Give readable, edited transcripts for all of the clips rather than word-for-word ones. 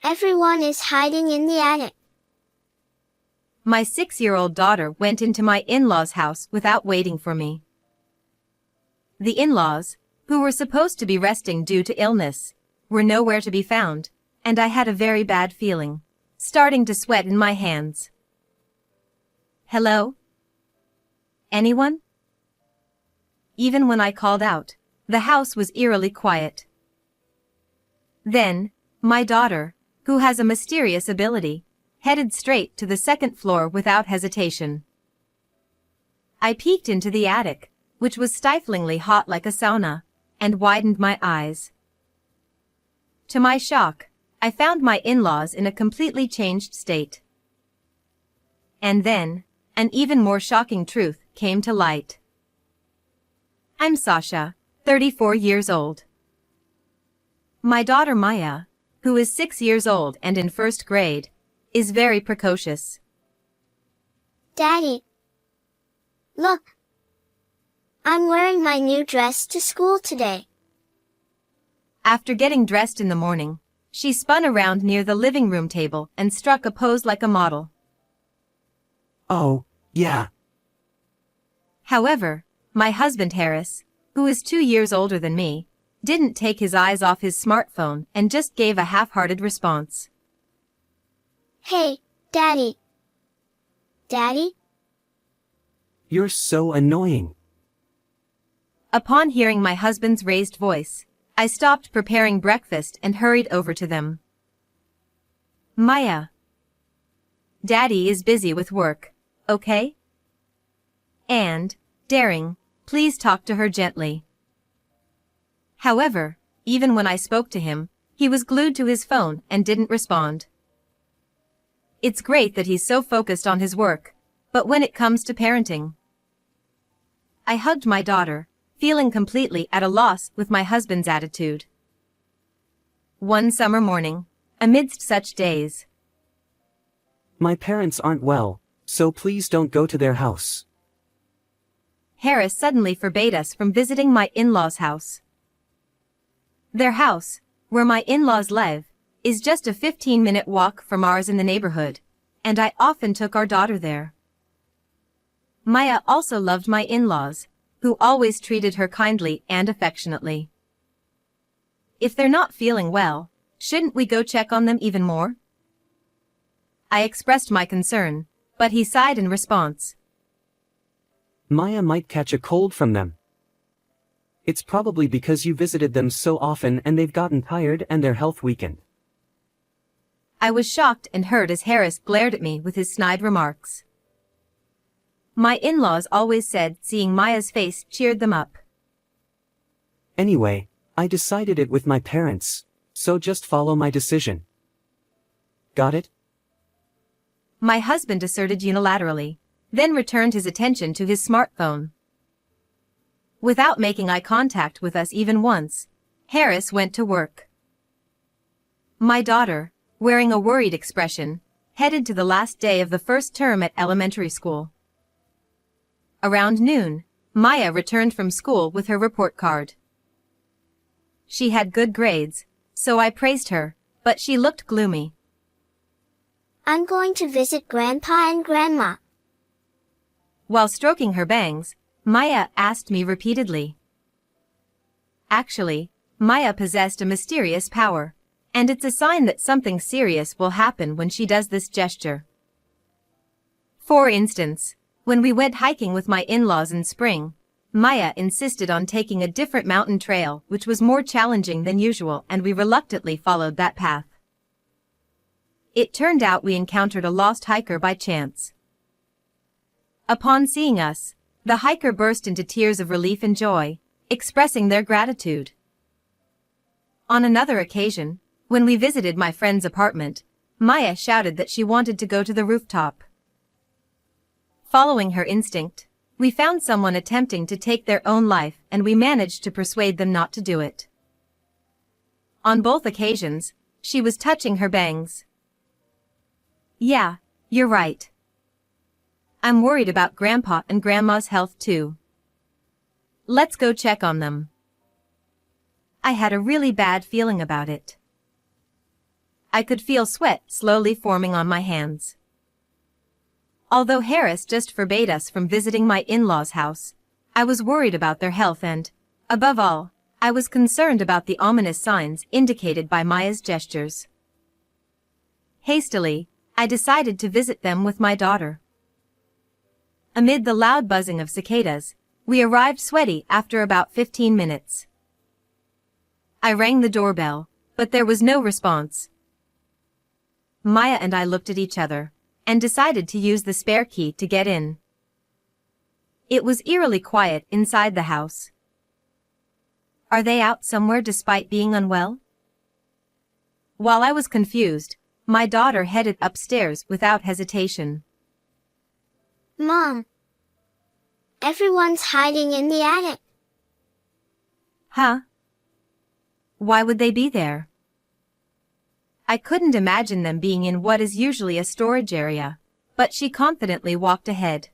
Everyone is hiding in the attic. My 6-year-old daughter went into my in-laws' house without waiting for me. The in-laws, who were supposed to be resting due to illness, were nowhere to be found, and I had a very bad feeling, starting to sweat in my hands. Hello? Anyone? Even when I called out, the house was eerily quiet. Then, my daughter, who has a mysterious ability, headed straight to the second floor without hesitation. I peeked into the attic, which was stiflingly hot like a sauna, and widened my eyes. To my shock, I found my in-laws in a completely changed state. And then, an even more shocking truth came to light. I'm Sasha, 34 years old. My daughter Maya, who is 6 years old and in first grade, is very precocious. Daddy, look. I'm wearing my new dress to school today. After getting dressed in the morning, she spun around near the living room table and struck a pose like a model. Oh, yeah. However, my husband Harris, who is 2 years older than me, didn't take his eyes off his smartphone and just gave a half-hearted response. Hey, Daddy. Daddy? You're so annoying. Upon hearing my husband's raised voice, I stopped preparing breakfast and hurried over to them. Maya. Daddy is busy with work, okay? And, daring, please talk to her gently. However, even when I spoke to him, he was glued to his phone and didn't respond. It's great that he's so focused on his work, but when it comes to parenting. I hugged my daughter, feeling completely at a loss with my husband's attitude. One summer morning, amidst such days. My parents aren't well, so please don't go to their house. Harris suddenly forbade us from visiting my in-laws' house. Their house, where my in-laws live, is just a 15-minute walk from ours in the neighborhood, and I often took our daughter there. Maya also loved my in-laws, who always treated her kindly and affectionately. If they're not feeling well, shouldn't we go check on them even more? I expressed my concern, but he sighed in response. Maya might catch a cold from them. It's probably because you visited them so often and they've gotten tired and their health weakened. I was shocked and hurt as Harris glared at me with his snide remarks. My in-laws always said seeing Maya's face cheered them up. Anyway, I decided it with my parents, so just follow my decision. Got it? My husband asserted unilaterally, then returned his attention to his smartphone. Without making eye contact with us even once, Harris went to work. My daughter, wearing a worried expression, headed to the last day of the first term at elementary school. Around noon, Maya returned from school with her report card. She had good grades, so I praised her, but she looked gloomy. I'm going to visit Grandpa and Grandma. While stroking her bangs, Maya asked me repeatedly. Actually, Maya possessed a mysterious power, and it's a sign that something serious will happen when she does this gesture. For instance, when we went hiking with my in-laws in spring, Maya insisted on taking a different mountain trail which was more challenging than usual, and we reluctantly followed that path. It turned out we encountered a lost hiker by chance. Upon seeing us, the hiker burst into tears of relief and joy, expressing their gratitude. On another occasion, when we visited my friend's apartment, Maya shouted that she wanted to go to the rooftop. Following her instinct, we found someone attempting to take their own life and we managed to persuade them not to do it. On both occasions, she was touching her bangs. Yeah, you're right. I'm worried about Grandpa and Grandma's health too. Let's go check on them. I had a really bad feeling about it. I could feel sweat slowly forming on my hands. Although Harris just forbade us from visiting my in-laws' house, I was worried about their health and, above all, I was concerned about the ominous signs indicated by Maya's gestures. Hastily, I decided to visit them with my daughter. Amid the loud buzzing of cicadas, we arrived sweaty after about 15 minutes. I rang the doorbell, but there was no response. Maya and I looked at each other, and decided to use the spare key to get in. It was eerily quiet inside the house. Are they out somewhere despite being unwell? While I was confused, my daughter headed upstairs without hesitation. Mom. Everyone's hiding in the attic. Huh? Why would they be there? I couldn't imagine them being in what is usually a storage area, but she confidently walked ahead.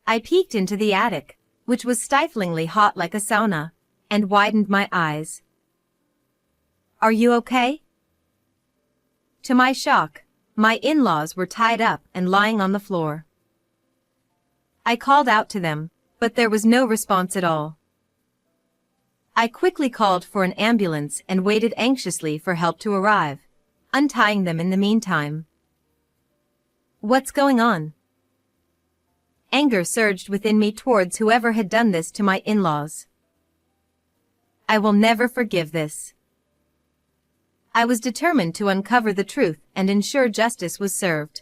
I peeked into the attic, which was stiflingly hot like a sauna, and widened my eyes. Are you okay? To my shock, my in-laws were tied up and lying on the floor. I called out to them, but there was no response at all. I quickly called for an ambulance and waited anxiously for help to arrive, untying them in the meantime. What's going on? Anger surged within me towards whoever had done this to my in-laws. I will never forgive this. I was determined to uncover the truth and ensure justice was served.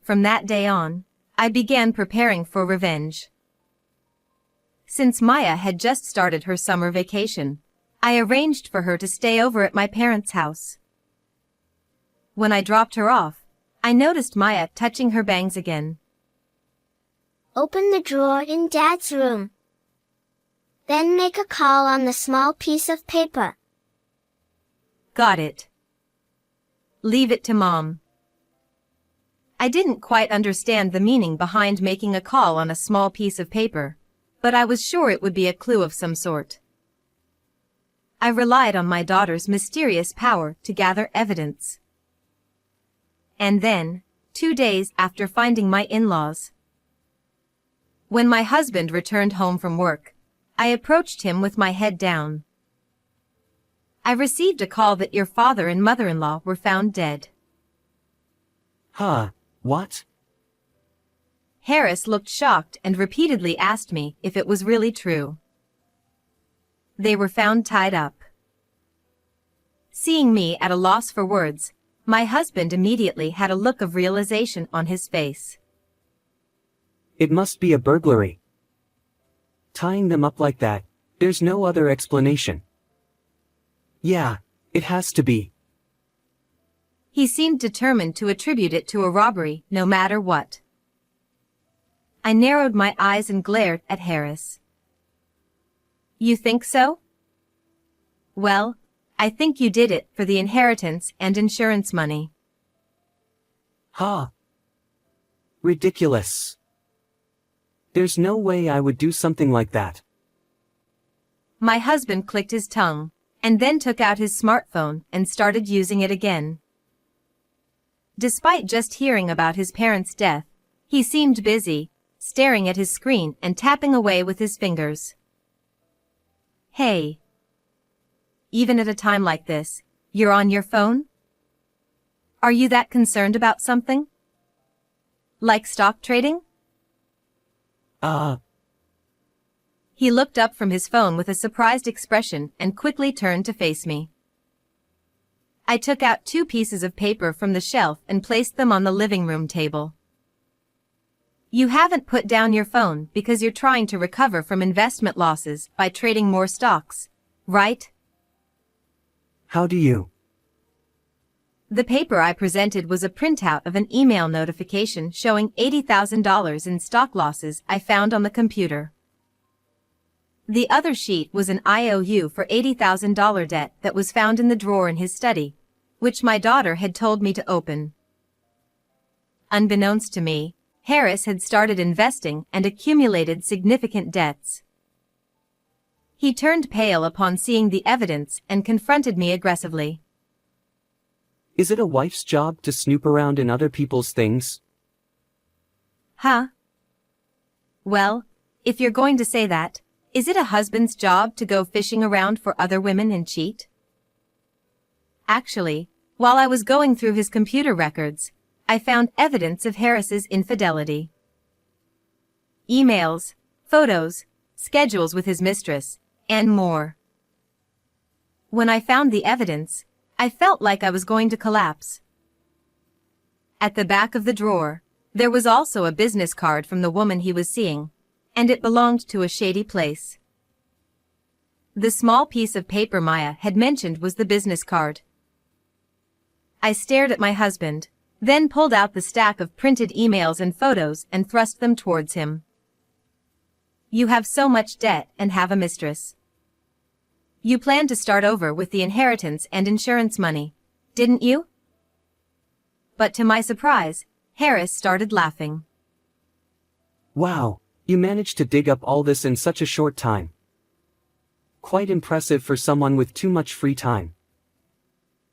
From that day on, I began preparing for revenge. Since Maya had just started her summer vacation, I arranged for her to stay over at my parents' house. When I dropped her off, I noticed Maya touching her bangs again. Open the drawer in Dad's room. Then make a call on the small piece of paper. Got it. Leave it to Mom. I didn't quite understand the meaning behind making a call on a small piece of paper, but I was sure it would be a clue of some sort. I relied on my daughter's mysterious power to gather evidence. And then, 2 days after finding my in-laws, when my husband returned home from work, I approached him with my head down. I received a call that your father and mother-in-law were found dead. Huh, what? Harris looked shocked and repeatedly asked me if it was really true. They were found tied up. Seeing me at a loss for words, my husband immediately had a look of realization on his face. It must be a burglary. Tying them up like that, there's no other explanation. Yeah, it has to be. He seemed determined to attribute it to a robbery, no matter what. I narrowed my eyes and glared at Harris. You think so? Well, I think you did it for the inheritance and insurance money. Huh. Ridiculous. There's no way I would do something like that. My husband clicked his tongue, and then took out his smartphone and started using it again. Despite just hearing about his parents' death, he seemed busy, staring at his screen and tapping away with his fingers. Hey. Even at a time like this, you're on your phone? Are you that concerned about something? Like stock trading? He looked up from his phone with a surprised expression and quickly turned to face me. I took out 2 pieces of paper from the shelf and placed them on the living room table. You haven't put down your phone because you're trying to recover from investment losses by trading more stocks, right? How do you? The paper I presented was a printout of an email notification showing $80,000 in stock losses I found on the computer. The other sheet was an IOU for $80,000 debt that was found in the drawer in his study, which my daughter had told me to open. Unbeknownst to me, Harris had started investing and accumulated significant debts. He turned pale upon seeing the evidence and confronted me aggressively. Is it a wife's job to snoop around in other people's things? Huh? Well, if you're going to say that, is it a husband's job to go fishing around for other women and cheat? Actually, while I was going through his computer records, I found evidence of Harris's infidelity. Emails, photos, schedules with his mistress, and more. When I found the evidence, I felt like I was going to collapse. At the back of the drawer, there was also a business card from the woman he was seeing, and it belonged to a shady place. The small piece of paper Maya had mentioned was the business card. I stared at my husband, then pulled out the stack of printed emails and photos and thrust them towards him. You have so much debt and have a mistress. You planned to start over with the inheritance and insurance money, didn't you? But to my surprise, Harris started laughing. Wow, you managed to dig up all this in such a short time. Quite impressive for someone with too much free time.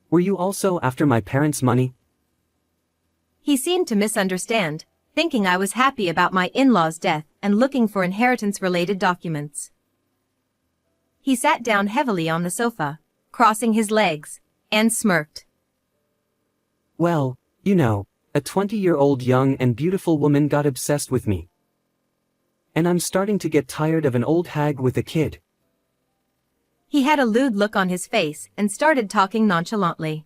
Were you also after my parents' money? He seemed to misunderstand, thinking I was happy about my in-laws' death and looking for inheritance-related documents. He sat down heavily on the sofa, crossing his legs, and smirked. Well, you know, a 20-year-old young and beautiful woman got obsessed with me. And I'm starting to get tired of an old hag with a kid. He had a lewd look on his face and started talking nonchalantly.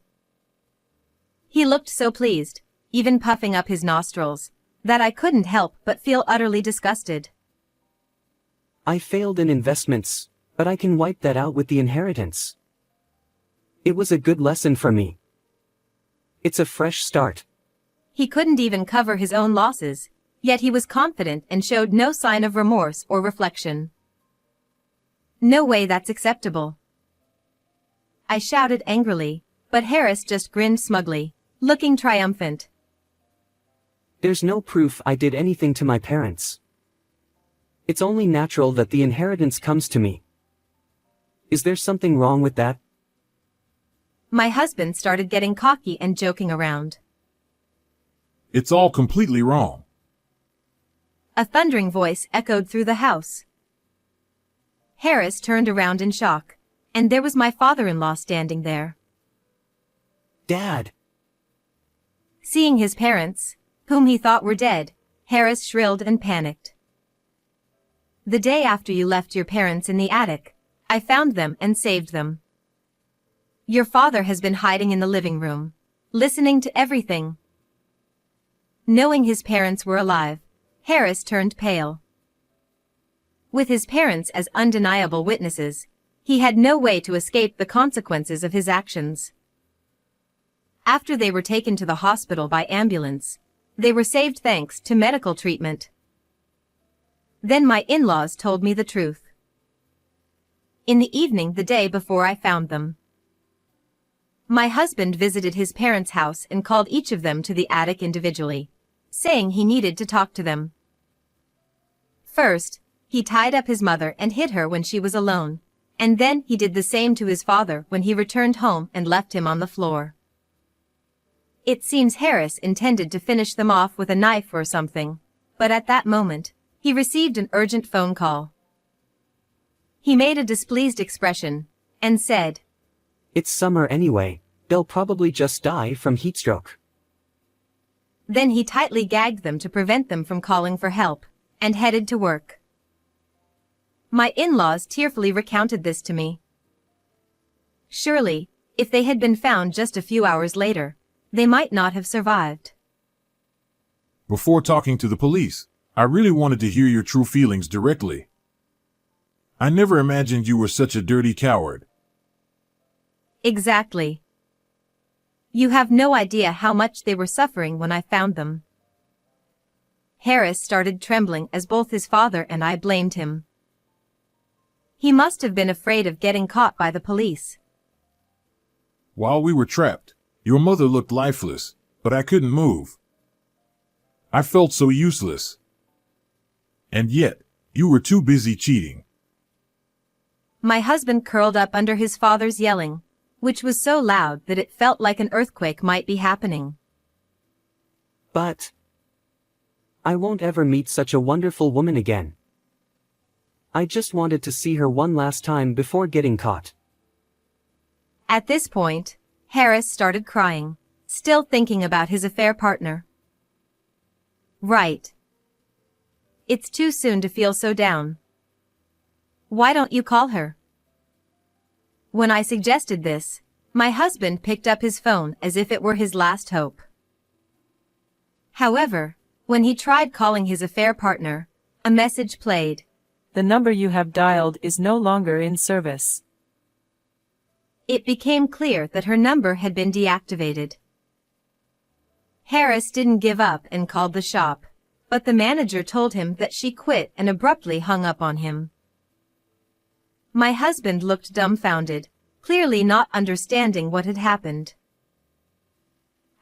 He looked so pleased, even puffing up his nostrils, that I couldn't help but feel utterly disgusted. I failed in investments, but I can wipe that out with the inheritance. It was a good lesson for me. It's a fresh start. He couldn't even cover his own losses, yet he was confident and showed no sign of remorse or reflection. No way that's acceptable. I shouted angrily, but Harris just grinned smugly, looking triumphant. There's no proof I did anything to my parents. It's only natural that the inheritance comes to me. Is there something wrong with that? My husband started getting cocky and joking around. It's all completely wrong. A thundering voice echoed through the house. Harris turned around in shock, and there was my father-in-law standing there. Dad! Seeing his parents, whom he thought were dead, Harris shrilled and panicked. The day after you left your parents in the attic, I found them and saved them. Your father has been hiding in the living room, listening to everything. Knowing his parents were alive, Harris turned pale. With his parents as undeniable witnesses, he had no way to escape the consequences of his actions. After they were taken to the hospital by ambulance, they were saved thanks to medical treatment. Then my in-laws told me the truth. In the evening the day before I found them, my husband visited his parents' house and called each of them to the attic individually, saying he needed to talk to them. First, he tied up his mother and hid her when she was alone, and then he did the same to his father when he returned home and left him on the floor. It seems Harris intended to finish them off with a knife or something, but at that moment, he received an urgent phone call. He made a displeased expression, and said, It's summer anyway, they'll probably just die from heatstroke. Then he tightly gagged them to prevent them from calling for help, and headed to work. My in-laws tearfully recounted this to me. Surely, if they had been found just a few hours later, they might not have survived. Before talking to the police, I really wanted to hear your true feelings directly. I never imagined you were such a dirty coward. Exactly. You have no idea how much they were suffering when I found them. Harris started trembling as both his father and I blamed him. He must have been afraid of getting caught by the police. While we were trapped, your mother looked lifeless, but I couldn't move. I felt so useless. And yet, you were too busy cheating. My husband curled up under his father's yelling, which was so loud that it felt like an earthquake might be happening. But I won't ever meet such a wonderful woman again. I just wanted to see her one last time before getting caught. At this point, Harris started crying, still thinking about his affair partner. Right. It's too soon to feel so down. Why don't you call her? When I suggested this, my husband picked up his phone as if it were his last hope. However, when he tried calling his affair partner, a message played. The number you have dialed is no longer in service. It became clear that her number had been deactivated. Harris didn't give up and called the shop, but the manager told him that she quit and abruptly hung up on him. My husband looked dumbfounded, clearly not understanding what had happened.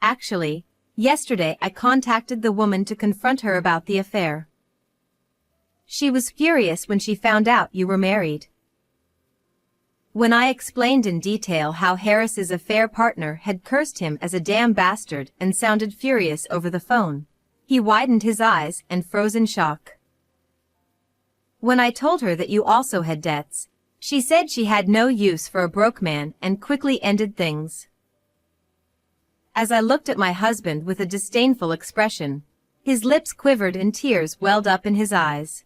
Actually, yesterday I contacted the woman to confront her about the affair. She was furious when she found out you were married. When I explained in detail how Harris's affair partner had cursed him as a damn bastard and sounded furious over the phone, he widened his eyes and froze in shock. When I told her that you also had debts, she said she had no use for a broke man and quickly ended things. As I looked at my husband with a disdainful expression, his lips quivered and tears welled up in his eyes.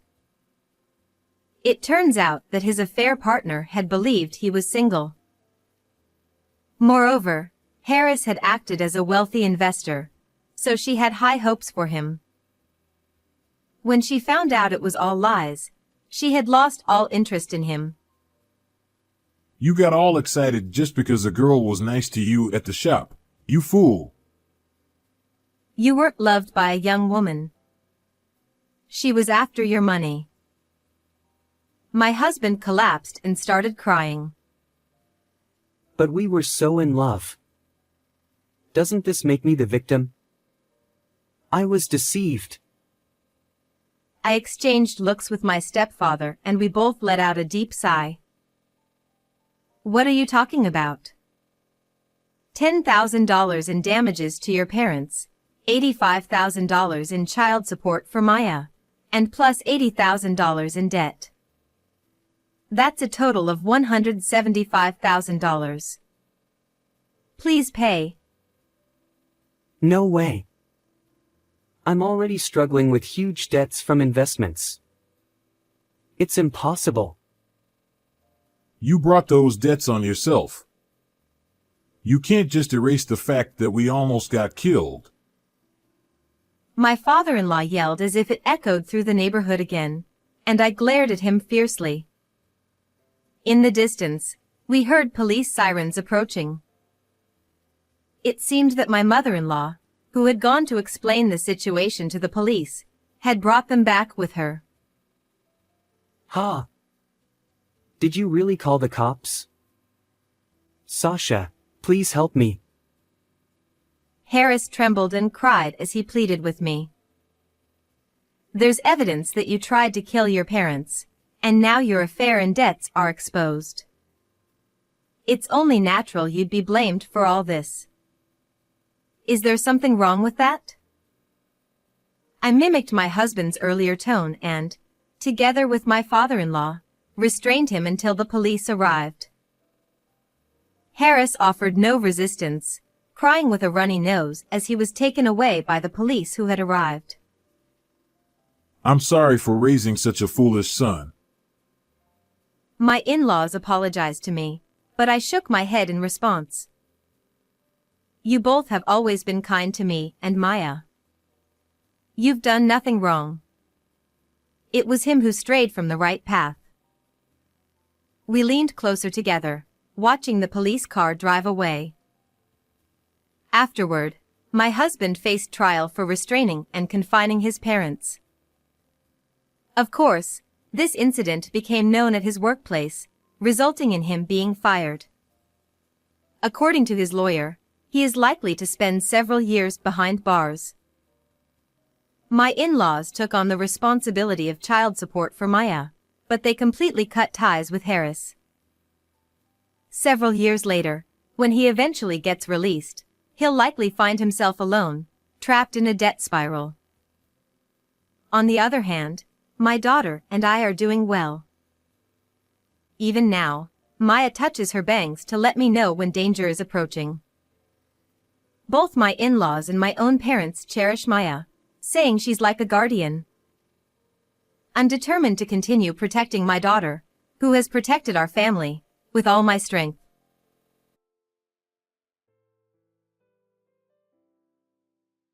It turns out that his affair partner had believed he was single. Moreover, Harris had acted as a wealthy investor, so she had high hopes for him. When she found out it was all lies, she had lost all interest in him. You got all excited just because a girl was nice to you at the shop. You fool. You weren't loved by a young woman. She was after your money. My husband collapsed and started crying. But we were so in love. Doesn't this make me the victim? I was deceived. I exchanged looks with my stepfather and we both let out a deep sigh. What are you talking about? $10,000 in damages to your parents, $85,000 in child support for Maya, and plus $80,000 in debt. That's a total of $175,000. Please pay. No way. I'm already struggling with huge debts from investments. It's impossible. You brought those debts on yourself. You can't just erase the fact that we almost got killed. My father-in-law yelled as if it echoed through the neighborhood again, and I glared at him fiercely. In the distance, we heard police sirens approaching. It seemed that my mother-in-law, who had gone to explain the situation to the police, had brought them back with her. Ha! Did you really call the cops? Sasha, please help me. Harris trembled and cried as he pleaded with me. There's evidence that you tried to kill your parents, and now your affair and debts are exposed. It's only natural you'd be blamed for all this. Is there something wrong with that? I mimicked my husband's earlier tone and, together with my father-in-law, restrained him until the police arrived. Harris offered no resistance, crying with a runny nose as he was taken away by the police who had arrived. I'm sorry for raising such a foolish son. My in-laws apologized to me, but I shook my head in response. You both have always been kind to me and Maya. You've done nothing wrong. It was him who strayed from the right path. We leaned closer together, watching the police car drive away. Afterward, my husband faced trial for restraining and confining his parents. Of course, this incident became known at his workplace, resulting in him being fired. According to his lawyer, he is likely to spend several years behind bars. My in-laws took on the responsibility of child support for Maya, but they completely cut ties with Harris. Several years later, When he eventually gets released, he'll likely find himself alone, trapped in a debt spiral. On the other hand, my daughter and I are doing well. Even now, Maya touches her bangs to let me know when danger is approaching. Both my in-laws and my own parents cherish Maya, saying she's like a guardian. I'm determined to continue protecting my daughter, who has protected our family, with all my strength.